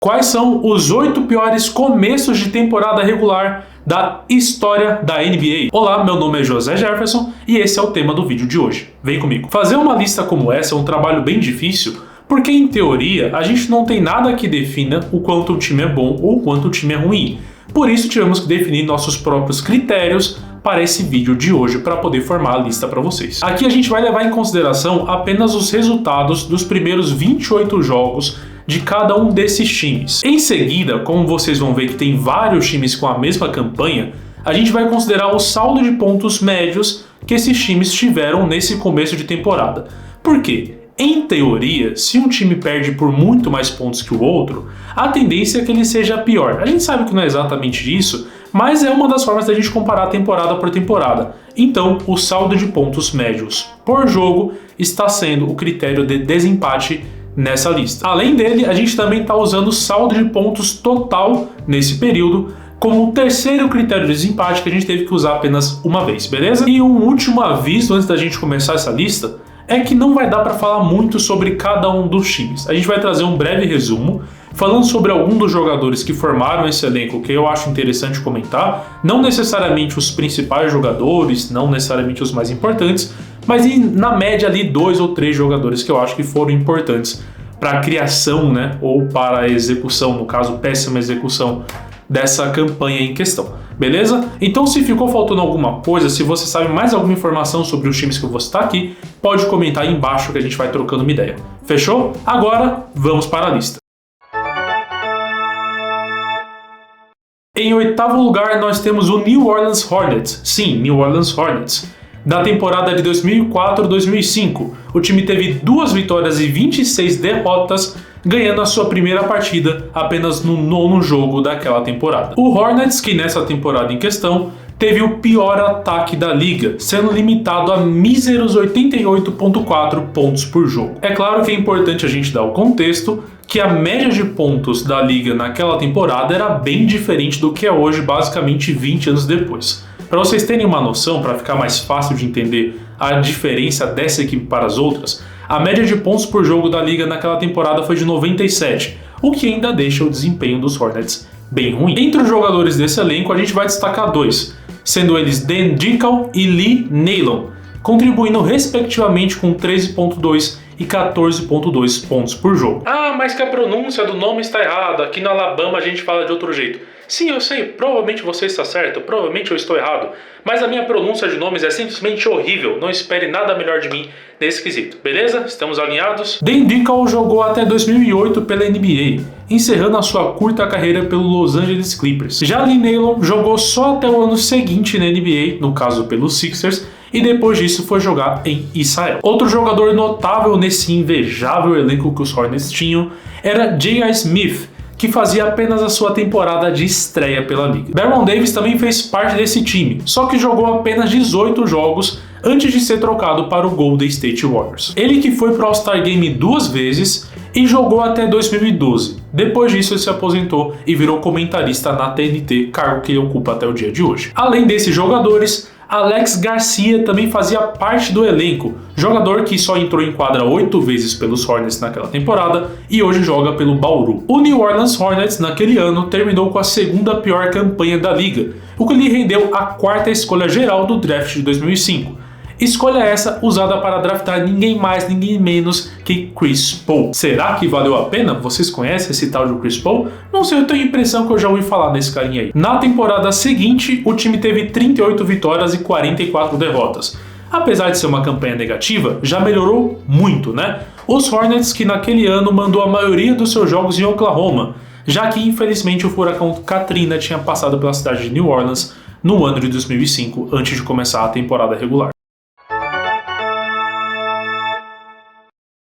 Quais são os 8 piores começos de temporada regular da história da NBA? Olá, meu nome é José Jefferson e esse é o tema do vídeo de hoje. Vem comigo. Fazer uma lista como essa é um trabalho bem difícil, porque em teoria a gente não tem nada que defina o quanto o time é bom ou o quanto o time é ruim. Por isso tivemos que definir nossos próprios critérios para esse vídeo de hoje para poder formar a lista para vocês. Aqui a gente vai levar em consideração apenas os resultados dos primeiros 28 jogos de cada um desses times. Em seguida, como vocês vão ver que tem vários times com a mesma campanha, a gente vai considerar o saldo de pontos médios que esses times tiveram nesse começo de temporada. Por quê? Em teoria, se um time perde por muito mais pontos que o outro, a tendência é que ele seja pior. A gente sabe que não é exatamente isso, mas é uma das formas da gente comparar temporada por temporada. Então, o saldo de pontos médios por jogo está sendo o critério de desempate nessa lista. Além dele, a gente também está usando o saldo de pontos total nesse período como o terceiro critério de desempate que a gente teve que usar apenas uma vez, beleza? E um último aviso antes da gente começar essa lista é que não vai dar para falar muito sobre cada um dos times. A gente vai trazer um breve resumo falando sobre algum dos jogadores que formaram esse elenco que eu acho interessante comentar, não necessariamente os principais jogadores, não necessariamente os mais importantes, mas na média ali 2 ou 3 jogadores que eu acho que foram importantes para a criação, né, ou para a execução, no caso péssima execução dessa campanha em questão. Beleza? Então se ficou faltando alguma coisa, se você sabe mais alguma informação sobre os times que eu vou citar aqui, pode comentar aí embaixo que a gente vai trocando uma ideia. Fechou? Agora vamos para a lista. Em oitavo lugar nós temos o New Orleans Hornets. Sim, New Orleans Hornets. Da temporada de 2004-2005, o time teve 2 vitórias e 26 derrotas, ganhando a sua primeira partida apenas no 9º jogo daquela temporada. O Hornets, que nessa temporada em questão, teve o pior ataque da liga, sendo limitado a míseros 88,4 pontos por jogo. É claro que é importante a gente dar o contexto que a média de pontos da liga naquela temporada era bem diferente do que é hoje, basicamente 20 anos depois. Para vocês terem uma noção, para ficar mais fácil de entender a diferença dessa equipe para as outras, a média de pontos por jogo da liga naquela temporada foi de 97, o que ainda deixa o desempenho dos Hornets bem ruim. Entre os jogadores desse elenco, a gente vai destacar 2, sendo eles Dan Dickau e Lee Nailon, contribuindo respectivamente com 13,2 e 14,2 pontos por jogo. Ah, mas que a pronúncia do nome está errada, aqui na Alabama a gente fala de outro jeito. Sim, eu sei, provavelmente você está certo, provavelmente eu estou errado, mas a minha pronúncia de nomes é simplesmente horrível, não espere nada melhor de mim nesse quesito, beleza? Estamos alinhados? Dan Dickau jogou até 2008 pela NBA, encerrando a sua curta carreira pelo Los Angeles Clippers. Já Lee Nailon jogou só até o ano seguinte na NBA, no caso pelos Sixers, e depois disso foi jogar em Israel. Outro jogador notável nesse invejável elenco que os Hornets tinham era J.R. Smith, que fazia apenas a sua temporada de estreia pela liga. Baron Davis também fez parte desse time, só que jogou apenas 18 jogos antes de ser trocado para o Golden State Warriors. Ele que foi para o All-Star Game 2 vezes e jogou até 2012. Depois disso ele se aposentou e virou comentarista na TNT, cargo que ele ocupa até o dia de hoje. Além desses jogadores, Alex Garcia também fazia parte do elenco, jogador que só entrou em quadra 8 vezes pelos Hornets naquela temporada e hoje joga pelo Bauru. O New Orleans Hornets naquele ano terminou com a segunda pior campanha da liga, o que lhe rendeu a 4ª escolha geral do draft de 2005. Escolha essa usada para draftar ninguém mais, ninguém menos que Chris Paul. Será que valeu a pena? Vocês conhecem esse tal de Chris Paul? Não sei, eu tenho a impressão que eu já ouvi falar nesse carinha aí. Na temporada seguinte, o time teve 38 vitórias e 44 derrotas. Apesar de ser uma campanha negativa, já melhorou muito, né? Os Hornets que naquele ano mandou a maioria dos seus jogos em Oklahoma, já que infelizmente o furacão Katrina tinha passado pela cidade de New Orleans no ano de 2005, antes de começar a temporada regular.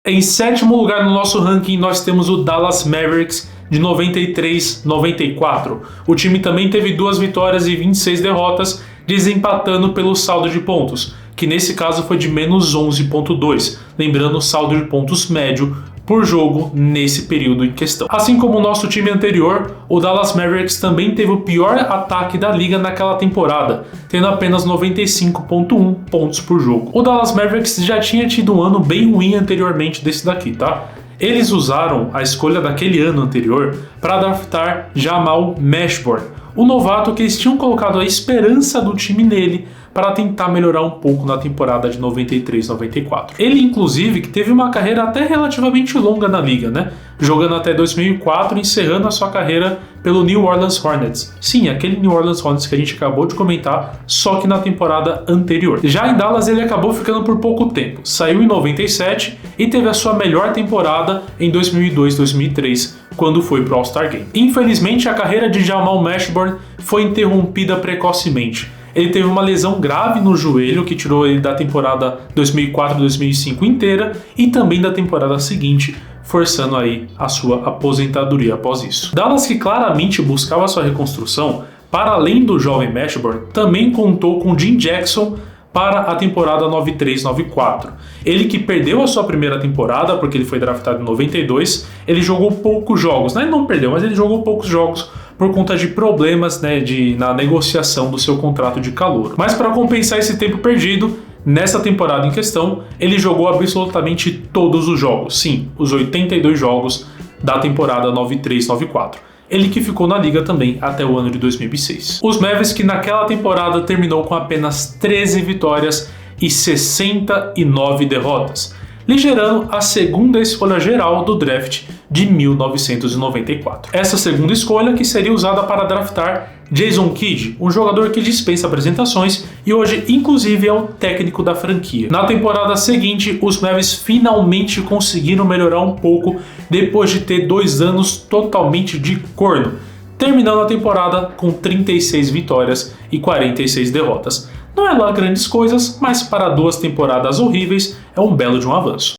Em 7º lugar no nosso ranking nós temos o Dallas Mavericks de 93-94. O time também teve 2 vitórias e 26 derrotas, desempatando pelo saldo de pontos, que nesse caso foi de menos 11,2, lembrando o saldo de pontos médio por jogo nesse período em questão. Assim como o nosso time anterior, o Dallas Mavericks também teve o pior ataque da liga naquela temporada, tendo apenas 95,1 pontos por jogo. O Dallas Mavericks já tinha tido um ano bem ruim anteriormente desse daqui, tá? Eles usaram a escolha daquele ano anterior para draftar Jamal Mashburn, o novato que eles tinham colocado a esperança do time nele para tentar melhorar um pouco na temporada de 93-94. Ele, inclusive, que teve uma carreira até relativamente longa na liga, né? Jogando até 2004, encerrando a sua carreira pelo New Orleans Hornets. Sim, aquele New Orleans Hornets que a gente acabou de comentar, só que na temporada anterior. Já em Dallas ele acabou ficando por pouco tempo. Saiu em 97 e teve a sua melhor temporada em 2002-2003, quando foi pro All-Star Game. Infelizmente, a carreira de Jamal Mashburn foi interrompida precocemente. Ele teve uma lesão grave no joelho que tirou ele da temporada 2004-2005 inteira e também da temporada seguinte, forçando aí a sua aposentadoria após isso. Dallas, que claramente buscava sua reconstrução, para além do jovem Mashburn, também contou com Jim Jackson para a temporada 93-94. Ele que perdeu a sua primeira temporada, porque ele foi draftado em 92, ele jogou poucos jogos, né? Ele não perdeu, mas ele jogou poucos jogos por conta de problemas, né, na negociação do seu contrato de calouro. Mas para compensar esse tempo perdido, nessa temporada em questão, ele jogou absolutamente todos os jogos. Sim, os 82 jogos da temporada 93-94. Ele que ficou na liga também até o ano de 2006. Os Mavericks, que naquela temporada terminou com apenas 13 vitórias e 69 derrotas, lhe gerando a segunda escolha geral do draft de 1994. Essa segunda escolha que seria usada para draftar Jason Kidd, um jogador que dispensa apresentações e hoje inclusive é o técnico da franquia. Na temporada seguinte, os Mavericks finalmente conseguiram melhorar um pouco depois de ter 2 anos totalmente de corno, terminando a temporada com 36 vitórias e 46 derrotas. Não é lá grandes coisas, mas para 2 temporadas horríveis é um belo de um avanço.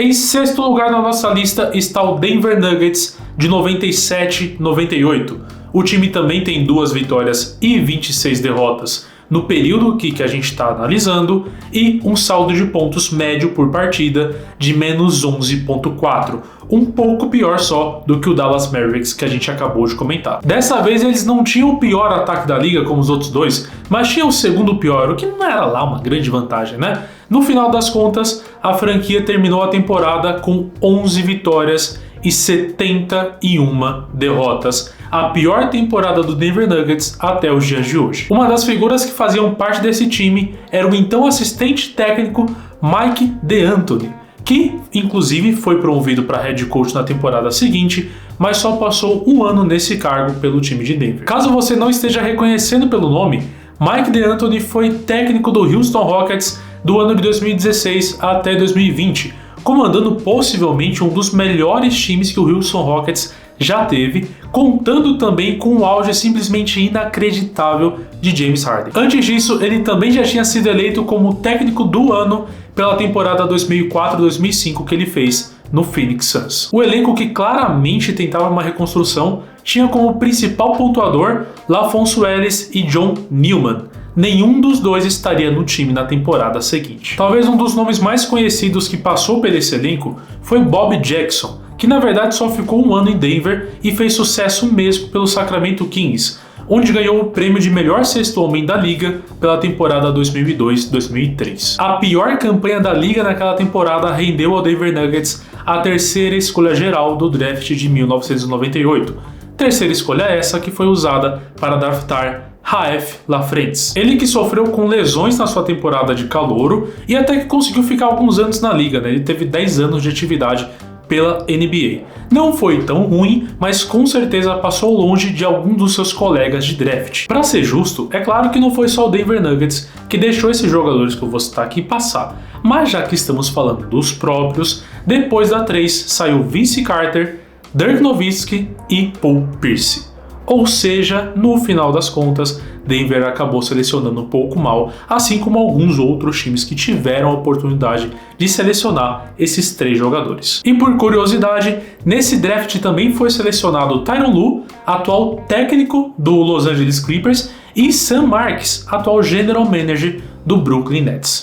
Em 6º lugar na nossa lista está o Denver Nuggets de 97-98. O time também tem 2 vitórias e 26 derrotas no período que a gente está analisando e um saldo de pontos médio por partida de menos 11,4. Um pouco pior só do que o Dallas Mavericks que a gente acabou de comentar. Dessa vez eles não tinham o pior ataque da liga como os outros dois, mas tinham o segundo pior, o que não era lá uma grande vantagem, né? No final das contas, a franquia terminou a temporada com 11 vitórias e 71 derrotas. A pior temporada do Denver Nuggets até os dias de hoje. Uma das figuras que faziam parte desse time era o então assistente técnico Mike D'Antoni, que inclusive foi promovido para head coach na temporada seguinte, mas só passou 1 ano nesse cargo pelo time de Denver. Caso você não esteja reconhecendo pelo nome, Mike D'Antoni foi técnico do Houston Rockets do ano de 2016 até 2020, comandando possivelmente um dos melhores times que o Houston Rockets já teve, contando também com o auge simplesmente inacreditável de James Harden. Antes disso, ele também já tinha sido eleito como técnico do ano pela temporada 2004-2005 que ele fez no Phoenix Suns. O elenco, que claramente tentava uma reconstrução, tinha como principal pontuador LaFonso Ellis e John Newman. Nenhum dos dois estaria no time na temporada seguinte. Talvez um dos nomes mais conhecidos que passou por esse elenco foi Bob Jackson, que na verdade só ficou 1 ano em Denver e fez sucesso mesmo pelo Sacramento Kings, onde ganhou o prêmio de melhor sexto homem da liga pela temporada 2002-2003. A pior campanha da liga naquela temporada rendeu ao Denver Nuggets a 3ª escolha geral do draft de 1998. 3ª escolha essa que foi usada para draftar Raef LaFrentz. Ele que sofreu com lesões na sua temporada de calouro e até que conseguiu ficar alguns anos na liga, né? Ele teve 10 anos de atividade pela NBA. Não foi tão ruim, mas com certeza passou longe de algum dos seus colegas de draft. Para ser justo, é claro que não foi só o Denver Nuggets que deixou esses jogadores que eu vou citar aqui passar, mas já que estamos falando dos próprios, depois da 3 saiu Vince Carter, Dirk Nowitzki e Paul Pierce. Ou seja, no final das contas, Denver acabou selecionando um pouco mal, assim como alguns outros times que tiveram a oportunidade de selecionar esses 3 jogadores. E por curiosidade, nesse draft também foi selecionado Tyronn Lue, atual técnico do Los Angeles Clippers, e Sam Marks, atual general manager do Brooklyn Nets.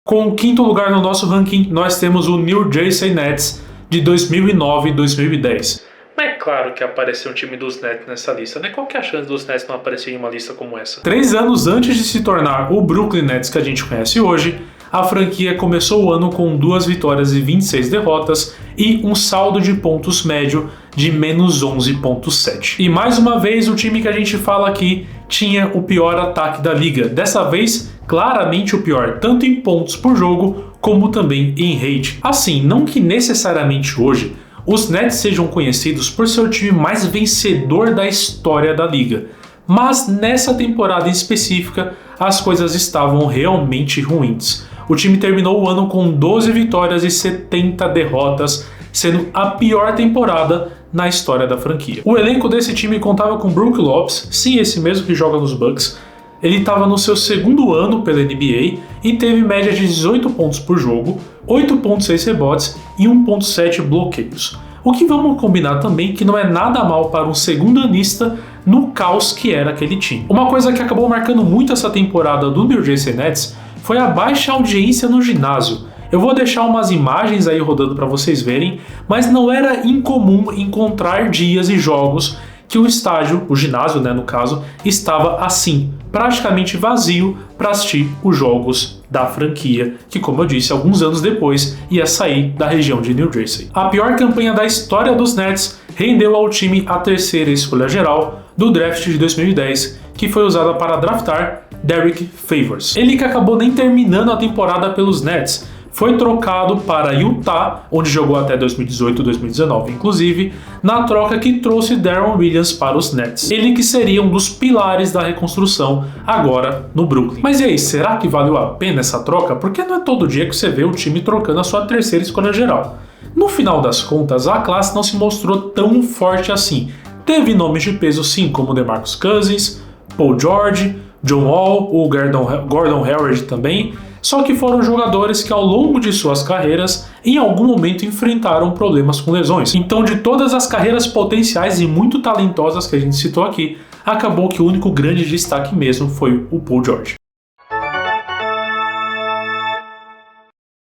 Com o 5º lugar no nosso ranking, nós temos o New Jersey Nets de 2009 e 2010. Mas claro que apareceu um time dos Nets nessa lista, né? Qual que é a chance dos Nets não aparecer em uma lista como essa? 3 anos antes de se tornar o Brooklyn Nets que a gente conhece hoje, a franquia começou o ano com 2 vitórias e 26 derrotas e um saldo de pontos médio de menos 11,7. E mais uma vez o time que a gente fala aqui tinha o pior ataque da liga. Dessa vez, claramente o pior, tanto em pontos por jogo como também em rate. Assim, não que necessariamente hoje os Nets sejam conhecidos por ser o time mais vencedor da história da liga, mas nessa temporada em específica as coisas estavam realmente ruins. O time terminou o ano com 12 vitórias e 70 derrotas, sendo a pior temporada na história da franquia. O elenco desse time contava com Brook Lopes, sim, esse mesmo que joga nos Bucks. Ele estava no seu segundo ano pela NBA e teve média de 18 pontos por jogo, 8,6 rebotes e 1,7 bloqueios. O que vamos combinar também que não é nada mal para um segundanista no caos que era aquele time. Uma coisa que acabou marcando muito essa temporada do New Jersey Nets foi a baixa audiência no ginásio. Eu vou deixar umas imagens aí rodando para vocês verem, mas não era incomum encontrar dias e jogos que o estádio, o ginásio, né, no caso, estava assim, praticamente vazio para assistir os jogos da franquia, que, como eu disse, alguns anos depois ia sair da região de New Jersey. A pior campanha da história dos Nets rendeu ao time a terceira escolha geral do draft de 2010, que foi usada para draftar Derek Favors. Ele que acabou nem terminando a temporada pelos Nets, foi trocado para Utah, onde jogou até 2018 e 2019, inclusive, na troca que trouxe Deron Williams para os Nets. Ele que seria um dos pilares da reconstrução agora no Brooklyn. Mas e aí, será que valeu a pena essa troca? Porque não é todo dia que você vê o time trocando a sua terceira escolha geral. No final das contas, a classe não se mostrou tão forte assim. Teve nomes de peso sim, como DeMarcus Cousins, Paul George, John Wall, o Gordon Hayward também, só que foram jogadores que ao longo de suas carreiras em algum momento enfrentaram problemas com lesões. Então, de todas as carreiras potenciais e muito talentosas que a gente citou aqui, acabou que o único grande destaque mesmo foi o Paul George.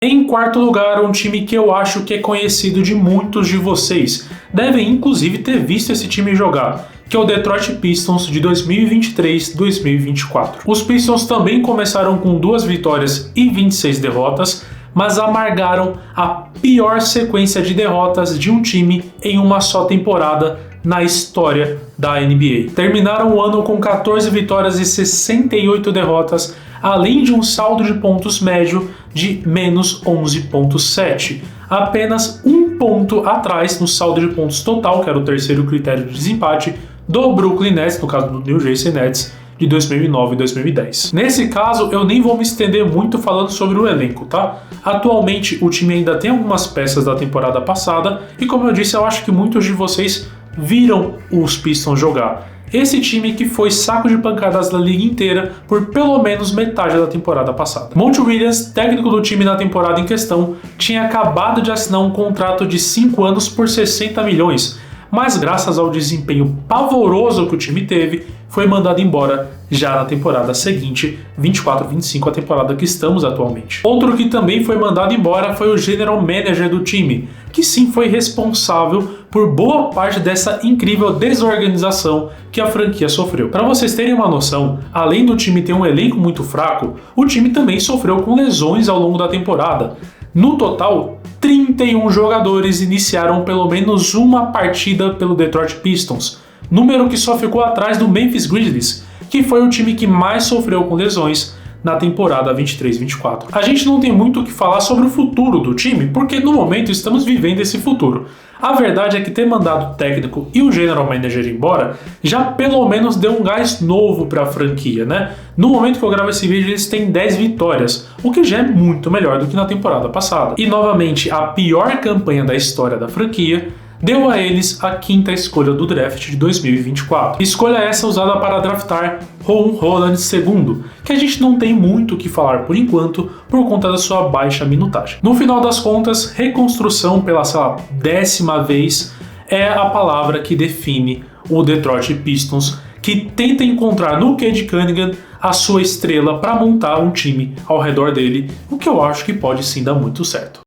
Em quarto lugar, um time que eu acho que é conhecido de muitos de vocês, devem inclusive ter visto esse time jogar, que é o Detroit Pistons de 2023-2024. Os Pistons também começaram com 2 vitórias e 26 derrotas, mas amargaram a pior sequência de derrotas de um time em uma só temporada na história da NBA. Terminaram o ano com 14 vitórias e 68 derrotas, além de um saldo de pontos médio de menos 11,7. Apenas um ponto atrás no saldo de pontos total, que era o terceiro critério de desempate, do Brooklyn Nets, no caso do New Jersey Nets, de 2009 e 2010. Nesse caso, eu nem vou me estender muito falando sobre o elenco, tá? Atualmente, o time ainda tem algumas peças da temporada passada e, como eu disse, eu acho que muitos de vocês viram os Pistons jogar. Esse time que foi saco de pancadas da liga inteira por pelo menos metade da temporada passada. Monty Williams, técnico do time na temporada em questão, tinha acabado de assinar um contrato de 5 anos por 60 milhões, mas graças ao desempenho pavoroso que o time teve, foi mandado embora já na temporada seguinte, 24-25, a temporada que estamos atualmente. Outro que também foi mandado embora foi o general manager do time, que sim foi responsável por boa parte dessa incrível desorganização que a franquia sofreu. Para vocês terem uma noção, além do time ter um elenco muito fraco, o time também sofreu com lesões ao longo da temporada. No total, 31 jogadores iniciaram pelo menos uma partida pelo Detroit Pistons, número que só ficou atrás do Memphis Grizzlies, que foi o time que mais sofreu com lesões na temporada 23-24. A gente não tem muito o que falar sobre o futuro do time, porque no momento estamos vivendo esse futuro. A verdade é que ter mandado o técnico e o general manager embora já pelo menos deu um gás novo para a franquia, né? No momento que eu gravo esse vídeo, eles têm 10 vitórias, o que já é muito melhor do que na temporada passada. E novamente, a pior campanha da história da franquia deu a eles a 5ª escolha do draft de 2024. Escolha essa usada para draftar Ron Holland II, que a gente não tem muito o que falar por enquanto, por conta da sua baixa minutagem. No final das contas, reconstrução pela, 10ª vez é a palavra que define o Detroit Pistons, que tenta encontrar no Cade Cunningham a sua estrela para montar um time ao redor dele, o que eu acho que pode sim dar muito certo.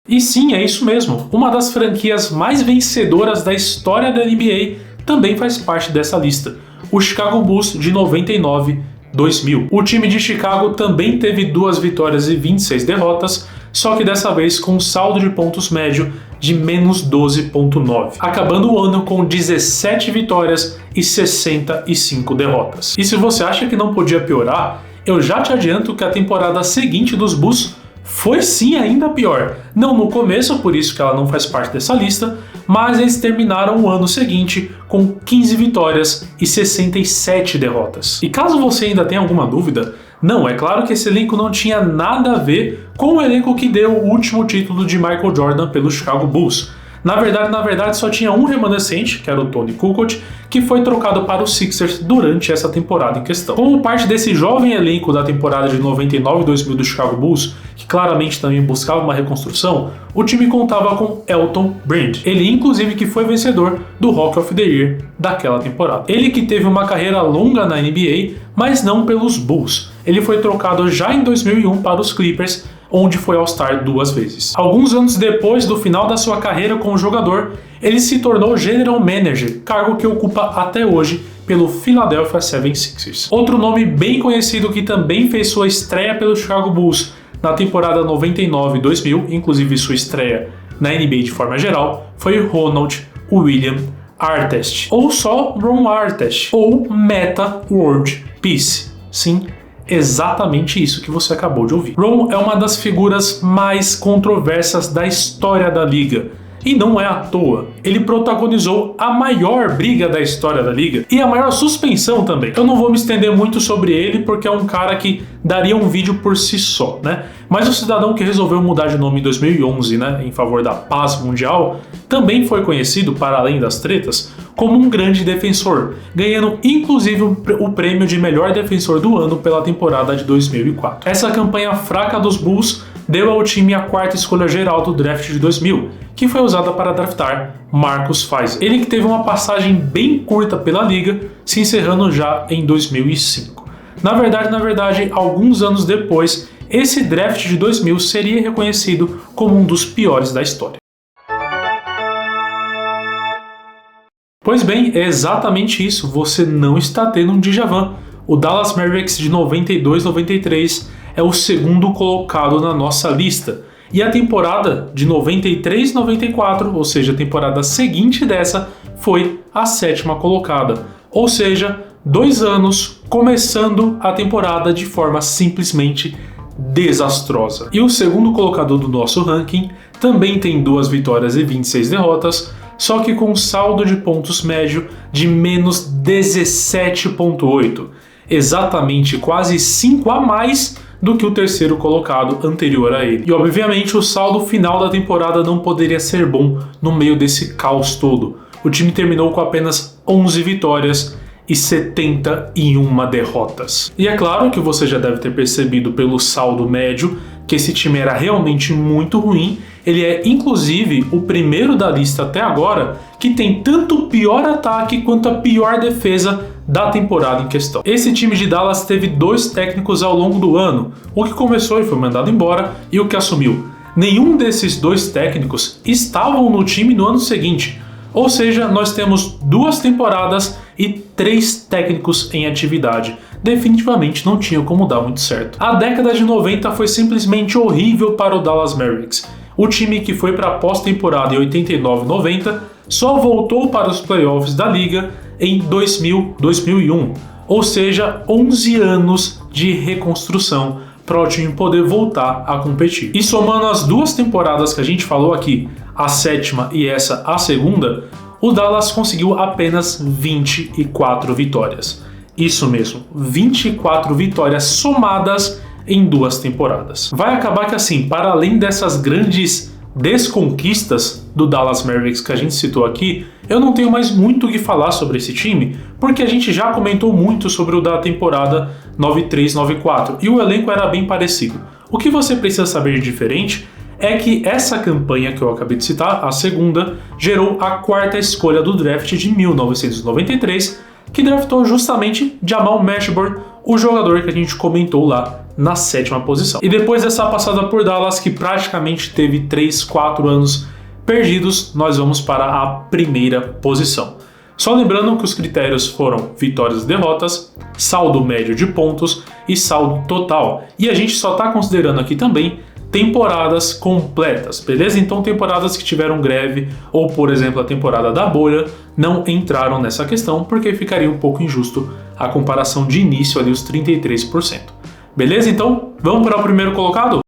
E sim, é isso mesmo. Uma das franquias mais vencedoras da história da NBA também faz parte dessa lista. O Chicago Bulls de 99-2000. O time de Chicago também teve 2 vitórias e 26 derrotas, só que dessa vez com um saldo de pontos médio de menos 12,9, acabando o ano com 17 vitórias e 65 derrotas. E se você acha que não podia piorar, eu já te adianto que a temporada seguinte dos Bulls foi sim ainda pior. Não no começo, por isso que ela não faz parte dessa lista, mas eles terminaram o ano seguinte com 15 vitórias e 67 derrotas. E caso você ainda tenha alguma dúvida, não, é claro que esse elenco não tinha nada a ver com o elenco que deu o último título de Michael Jordan pelo Chicago Bulls. Na verdade, só tinha um remanescente, que era o Tony Kukoc, que foi trocado para os Sixers durante essa temporada em questão. Como parte desse jovem elenco da temporada de 99-2000 do Chicago Bulls, que claramente também buscava uma reconstrução, o time contava com Elton Brand. Ele, inclusive, que foi vencedor do Rock of the Year daquela temporada. Ele que teve uma carreira longa na NBA, mas não pelos Bulls. Ele foi trocado já em 2001 para os Clippers, onde foi All-Star 2 vezes. Alguns anos depois do final da sua carreira como jogador, ele se tornou General Manager, cargo que ocupa até hoje pelo Philadelphia 76ers. Outro nome bem conhecido que também fez sua estreia pelo Chicago Bulls na temporada 99-2000, inclusive sua estreia na NBA de forma geral, foi Ronald William Artest, ou só Ron Artest, ou Meta World Peace. Sim, exatamente isso que você acabou de ouvir. Ron é uma das figuras mais controversas da história da liga. E não é à toa. Ele protagonizou a maior briga da história da liga e a maior suspensão também. Eu não vou me estender muito sobre ele porque é um cara que daria um vídeo por si só, né? Mas o cidadão que resolveu mudar de nome em 2011, né, em favor da paz mundial, também foi conhecido, para além das tretas, como um grande defensor, ganhando inclusive o prêmio de melhor defensor do ano pela temporada de 2004. Essa campanha fraca dos Bulls deu ao time a 4ª escolha geral do draft de 2000, que foi usada para draftar Marcus Fizer. Ele que teve uma passagem bem curta pela liga, se encerrando já em 2005. Na verdade, alguns anos depois, esse draft de 2000 seria reconhecido como um dos piores da história. Pois bem, é exatamente isso, você não está tendo um déjà vu. O Dallas Mavericks de 92-93 é o segundo colocado na nossa lista. E a temporada de 93-94, ou seja, a temporada seguinte dessa, foi a 7ª colocada. Ou seja, 2 anos começando a temporada de forma simplesmente desastrosa. E o segundo colocado do nosso ranking também tem 2 vitórias e 26 derrotas, só que com um saldo de pontos médio de menos 17,8. Exatamente quase 5 a mais do que o terceiro colocado anterior a ele. E obviamente o saldo final da temporada não poderia ser bom no meio desse caos todo. O time terminou com apenas 11 vitórias e 71 derrotas. E é claro que você já deve ter percebido pelo saldo médio que esse time era realmente muito ruim. Ele é inclusive o primeiro da lista até agora que tem tanto o pior ataque quanto a pior defesa da temporada em questão. Esse time de Dallas teve 2 técnicos ao longo do ano, o que começou e foi mandado embora e o que assumiu. Nenhum desses 2 técnicos estavam no time no ano seguinte, ou seja, nós temos 2 temporadas e 3 técnicos em atividade. Definitivamente não tinha como dar muito certo. A década de 90 foi simplesmente horrível para o Dallas Mavericks. O time que foi para a pós-temporada em 89-90 só voltou para os playoffs da liga em 2000-2001, ou seja, 11 anos de reconstrução para o time poder voltar a competir. E somando as 2 temporadas que a gente falou aqui, a 7ª e essa a 2ª, o Dallas conseguiu apenas 24 vitórias. Isso mesmo, 24 vitórias somadas em 2 temporadas. Vai acabar que assim, para além dessas grandes desconquistas do Dallas Mavericks que a gente citou aqui, eu não tenho mais muito o que falar sobre esse time, porque a gente já comentou muito sobre o da temporada 93-94 e o elenco era bem parecido. O que você precisa saber de diferente é que essa campanha que eu acabei de citar, a 2ª, gerou a 4ª escolha do draft de 1993, que draftou justamente Jamal Mashburn, o jogador que a gente comentou lá na 7ª posição. E depois dessa passada por Dallas, que praticamente teve 3-4 anos perdidos, nós vamos para a primeira posição. Só lembrando que os critérios foram vitórias e derrotas, saldo médio de pontos e saldo total. E a gente só está considerando aqui também temporadas completas, beleza? Então temporadas que tiveram greve ou, por exemplo, a temporada da bolha não entraram nessa questão porque ficaria um pouco injusto a comparação de início ali, os 33%. Beleza? Então vamos para o primeiro colocado?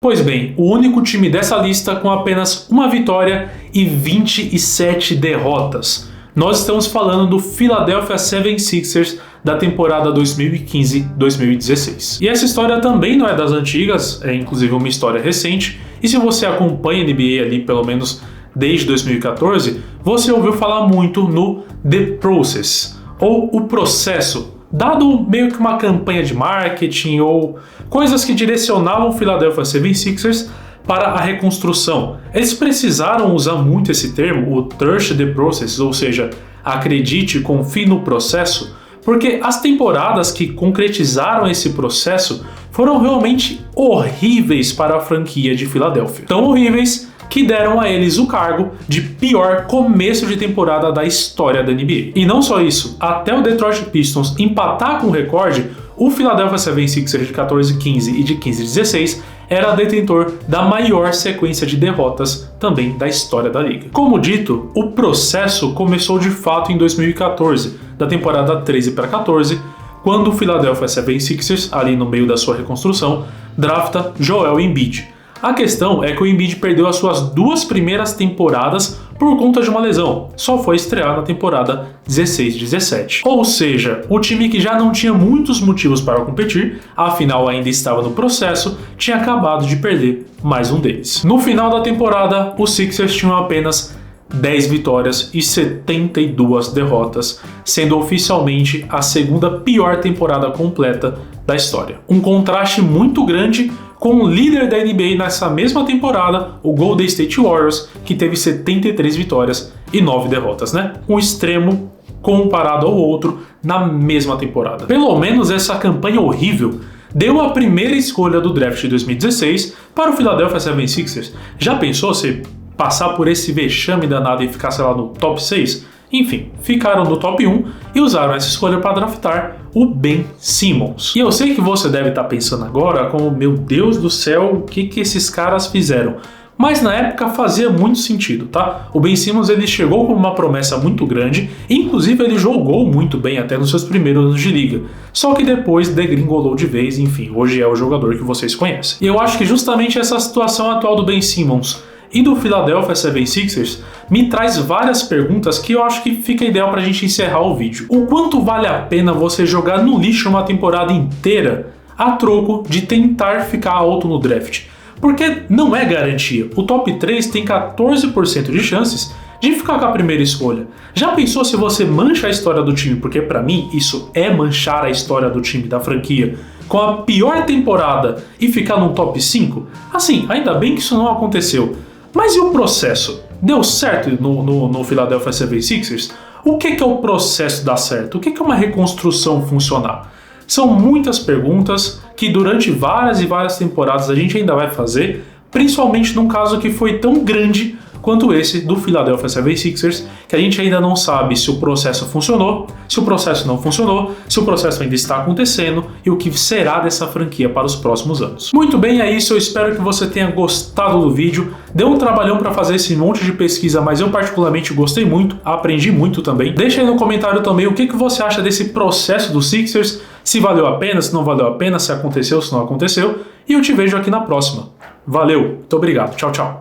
Pois bem, o único time dessa lista com apenas uma vitória e 27 derrotas. Nós estamos falando do Philadelphia 76ers da temporada 2015-2016. E essa história também não é das antigas, é inclusive uma história recente, e se você acompanha a NBA ali pelo menos desde 2014, você ouviu falar muito no The Process, ou o processo, dado meio que uma campanha de marketing ou coisas que direcionavam o Philadelphia 76ers para a reconstrução. Eles precisaram usar muito esse termo, o Trust the Process, ou seja, acredite, confie no processo, porque as temporadas que concretizaram esse processo foram realmente horríveis para a franquia de Filadélfia. Tão horríveis que deram a eles o cargo de pior começo de temporada da história da NBA. E não só isso, até o Detroit Pistons empatar com o recorde, o Philadelphia 76ers de 14-15 e de 15-16 era detentor da maior sequência de derrotas também da história da liga. Como dito, o processo começou de fato em 2014, da temporada 13 para 14, quando o Philadelphia 76ers, ali no meio da sua reconstrução, drafta Joel Embiid. A questão é que o Embiid perdeu as suas 2 primeiras temporadas por conta de uma lesão. Só foi estrear na temporada 16-17. Ou seja, o time que já não tinha muitos motivos para competir, afinal ainda estava no processo, tinha acabado de perder mais um deles. No final da temporada, os Sixers tinham apenas 10 vitórias e 72 derrotas, sendo oficialmente a segunda pior temporada completa da história. Um contraste muito grande com o líder da NBA nessa mesma temporada, o Golden State Warriors, que teve 73 vitórias e 9 derrotas, né? Um extremo comparado ao outro na mesma temporada. Pelo menos essa campanha horrível deu a primeira escolha do draft de 2016 para o Philadelphia 76ers. Já pensou se passar por esse vexame danado e ficar, sei lá, no top 6? Enfim, ficaram no top 1 e usaram essa escolha para draftar o Ben Simmons. E eu sei que você deve estar pensando agora como, meu Deus do céu, o que esses caras fizeram? Mas na época fazia muito sentido, tá? O Ben Simmons ele chegou com uma promessa muito grande, inclusive ele jogou muito bem até nos seus primeiros anos de liga. Só que depois degringolou de vez, enfim, hoje é o jogador que vocês conhecem. E eu acho que justamente essa situação atual do Ben Simmons e do Philadelphia 76ers me traz várias perguntas que eu acho que fica ideal pra gente encerrar o vídeo. O quanto vale a pena você jogar no lixo uma temporada inteira a troco de tentar ficar alto no draft? Porque não é garantia. O top 3 tem 14% de chances de ficar com a primeira escolha. Já pensou se você mancha a história do time? Porque pra mim isso é manchar a história do time, da franquia, com a pior temporada e ficar no top 5? Assim, ainda bem que isso não aconteceu. Mas e o processo? Deu certo no Philadelphia 76ers? O que é o processo dar certo? O que é uma reconstrução funcionar? São muitas perguntas que durante várias e várias temporadas a gente ainda vai fazer, principalmente num caso que foi tão grande quanto esse do Philadelphia 76ers, que a gente ainda não sabe se o processo funcionou, se o processo não funcionou, se o processo ainda está acontecendo e o que será dessa franquia para os próximos anos. Muito bem, é isso, eu espero que você tenha gostado do vídeo. Deu um trabalhão para fazer esse monte de pesquisa, mas eu particularmente gostei muito, aprendi muito também. Deixa aí no comentário também o que você acha desse processo do Sixers, se valeu a pena, se não valeu a pena, se aconteceu, se não aconteceu, e eu te vejo aqui na próxima. Valeu, muito obrigado, tchau, tchau.